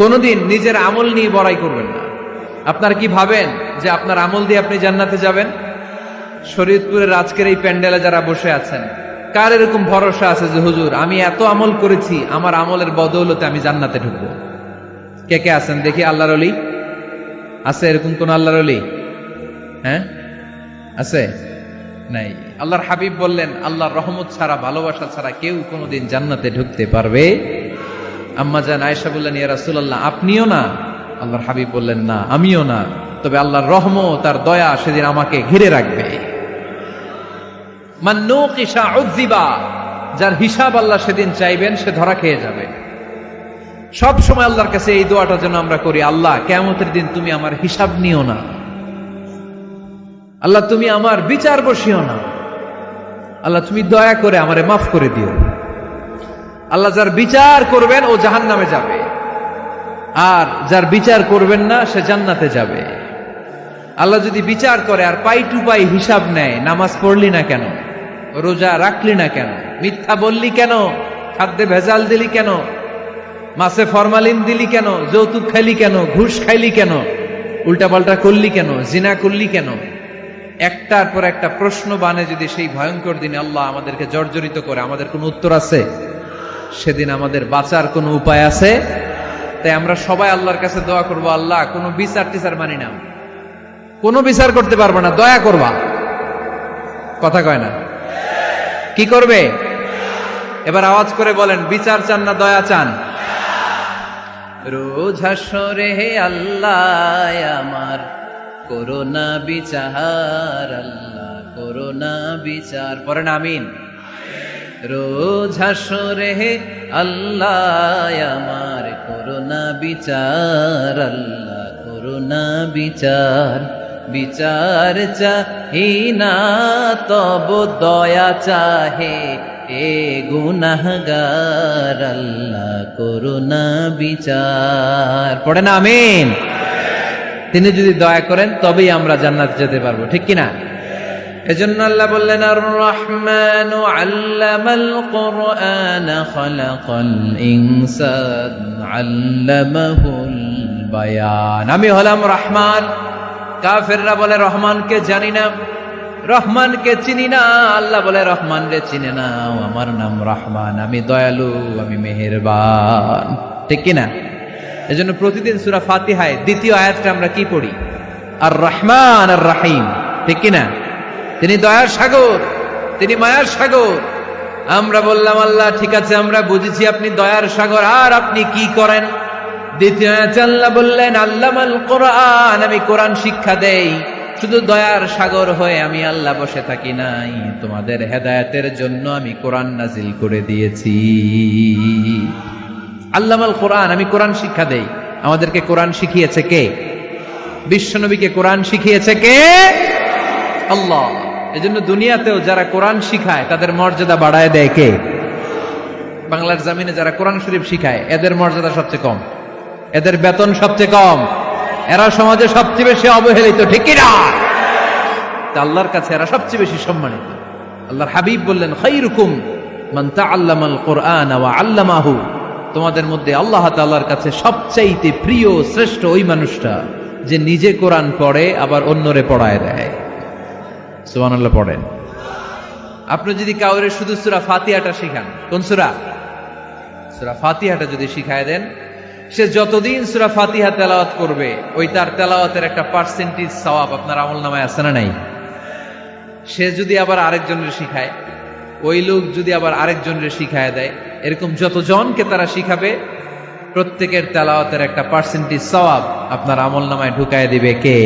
কোনদিন নিজের আমল নিয়ে বড়াই করবেন না। আপনারা কি ভাবেন যে আপনার আমল দিয়ে আপনি জান্নাতে যাবেন? শরীয়তপুরের আজকের এই প্যান্ডেলে যারা বসে আছেন, কার এরকম ভরসা আছে যে হুজুর আমি এত আমল করেছি, আমার আমলের বদৌলতে আমি জান্নাতে ঢুকবো? কে কে আছেন দেখি? আল্লাহর ওলি আছে? এরকম কোন আল্লাহর ওলি? হ্যাঁ আছে? নাই। আল্লাহর হাবিব বললেন, আল্লাহর রহমত ছাড়া, ভালোবাসা ছাড়া কেউ কোনোদিন জান্নাতে ঢুকতে পারবে? আম্মা জান আয়েশা বললেন, ইয়া রাসূলুল্লাহ আপনিও না? আল্লাহর হাবিব বললেন, না আমিও না, তবে আল্লাহর রহমত তার দয়া সেদিন আমাকে ঘিরে রাখবে। মান নুকিশা উযিবা, যার হিসাব আল্লাহ সেদিন চাইবেন সে ধরা খেয়ে যাবে। সব সময় আল্লাহর কাছে এই দোয়াটা যেন আমরা করি, আল্লাহ কিয়ামতের দিন তুমি আমার হিসাব নিও না, আল্লাহ তুমি আমার বিচার বসিও না, আল্লাহ তুমি দয়া করে আমারে মাফ করে দিও। আল্লাহ যার বিচার করবেন ও জাহান্নামে যাবে, আর যার বিচার করবেন না সে জান্নাতে যাবে। আল্লাহ যদি বিচার করে আর পাই টু পাই হিসাব নেয়, নামাজ পড়লি না কেন, রোজা রাখলি না কেন, মিথ্যা বললি কেন, খাদ্যে ভেজাল দিলি কেন, মাছে ফরমালিন দিলি কেন, যৌতুক খাইলি কেন, ঘুষ খাইলি কেন, উল্টাপাল্টা করলি কেন, জিনা করলি কেন, একটার পর একটা প্রশ্ন বানে যদি সেই ভয়ঙ্কর দিনে আল্লাহ আমাদেরকে জর্জরিত করে, আমাদের কোনো উত্তর আছে? সেদিন আমাদের বাঁচার কোনো উপায় আছে? তাই আমরা সবাই আল্লাহর কাছে দোয়া করবো, আল্লাহ কোনো বিচার টিচার মানি না, কোনো বিচার করতে পারবো না, দয়া করবা। কথা কয় না? কি করবে? এবার আওয়াজ করে বলেন, বিচার চান না দয়া চান? রোজ হাসরে হে আল্লাহ আমার করোনা বিচার, আল্লাহ করোনা বিচার, পড়েন আমিন। রোজ হাসরে হে আল্লাহ আমার করোনা বিচার, আল্লাহ করোনা বিচার, বিচার চাহি না তব দয়া চাহে এ গুনাহগার, আল্লাহ করোনা বিচার, পড়েন আমিন। তিনি যদি দয়া করেন তবেই আমরা জান্নাত যেতে পারবো, ঠিক কিনা? এজন্য আল্লাহ বললেন, আর রহমানু আল্লামাল কুরআন খালাকাল ইনসান আল্লামাহুল বায়ান। আমি হলাম রহমান। কাফেররা বলে রহমানকে জানি না, রহমানকে চিনি না। আল্লাহ বলে রহমান রে চিনে না, আমার নাম রহমান, আমি দয়ালু, আমি মেহেরবান, ঠিক কিনা? এজন্য প্রতিদিন সূরা ফাতিহায় দ্বিতীয় আয়াতটা আমরা কি পড়ি? আর রহমান আর রহিম, ঠিক কিনা? তিনি দয়ার সাগর, তিনি মায়ার সাগর। আমরা বললাম, আল্লাহ ঠিক আছে আমরা বুঝেছি আপনি দয়ার সাগর, আর আপনি কি করেন? দ্বিতীয় আয়াতে আল্লাহ বললেন, আল্লামাল কোরআন, আমি কোরআন শিক্ষা দেই। শুধু দয়ার সাগর হয়ে আমি আল্লাহ বসে থাকি নাই, তোমাদের হেদায়েতের জন্য আমি কোরআন নাজিল করে দিয়েছি। আল্লামাল কোরআন, আমি কোরআন শিক্ষা দেই। আমাদেরকে কোরআন শিখিয়েছে কে? বিশ্বনবীকে কোরআন শিখিয়েছে কে? আল্লাহ। এজন্য দুনিয়াতেও যারা কোরআন শিখায় তাদের মর্যাদা বাড়ায় দেয় কে? বাংলার জমিনে যারা কোরআন শরীফ শিখায় এদের মর্যাদা সবচেয়ে কম, এদের বেতন সবচেয়ে কম, এরা সমাজে সবচেয়ে বেশি অবহেলিত, ঠিক কিনা? আল্লাহর কাছে এরা সবচেয়ে বেশি সম্মানিত। আল্লাহর হাবিব বললেন, খায়রুকুম মান তাআল্লামাল কুরআন ওয়া আল্লামাহু, তোমাদের মধ্যে আল্লাহ তাআলার কাছে সবচাইতে প্রিয় শ্রেষ্ঠ ওই মানুষটা যে নিজে কোরআন পড়ে আবার অন্যরে পড়ায় দেয়। সুবহানাল্লাহ পড়েন। আপনি যদি কাউরে শুধু সূরা ফাতিহাটা শিখান, কোন সূরা? সূরা ফাতিহাটা যদি শিখায় দেন, সে যতদিন সূরা ফাতিহা তেলাওয়াত করবে ওই তার তেলাওয়াতের একটা পার্সেন্টেজ সওয়াব আপনার আমলনামায় আছে না নাই? সে যদি আবার আরেকজনের শিখায়, ওই লোক যদি আবার আরেকজনের শিখায় দেয়, এরকম যতজনকে তারা শিখাবে প্রত্যেকের তেলাওয়াতের একটা পার্সেন্টেজ সওয়াব আপনার আমলনামায় ঢুকায় দিবে কে?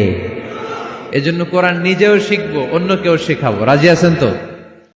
এজন্য কোরআন নিজেও শিখবো, অন্যকেও শেখাবো। রাজি আছেন তো?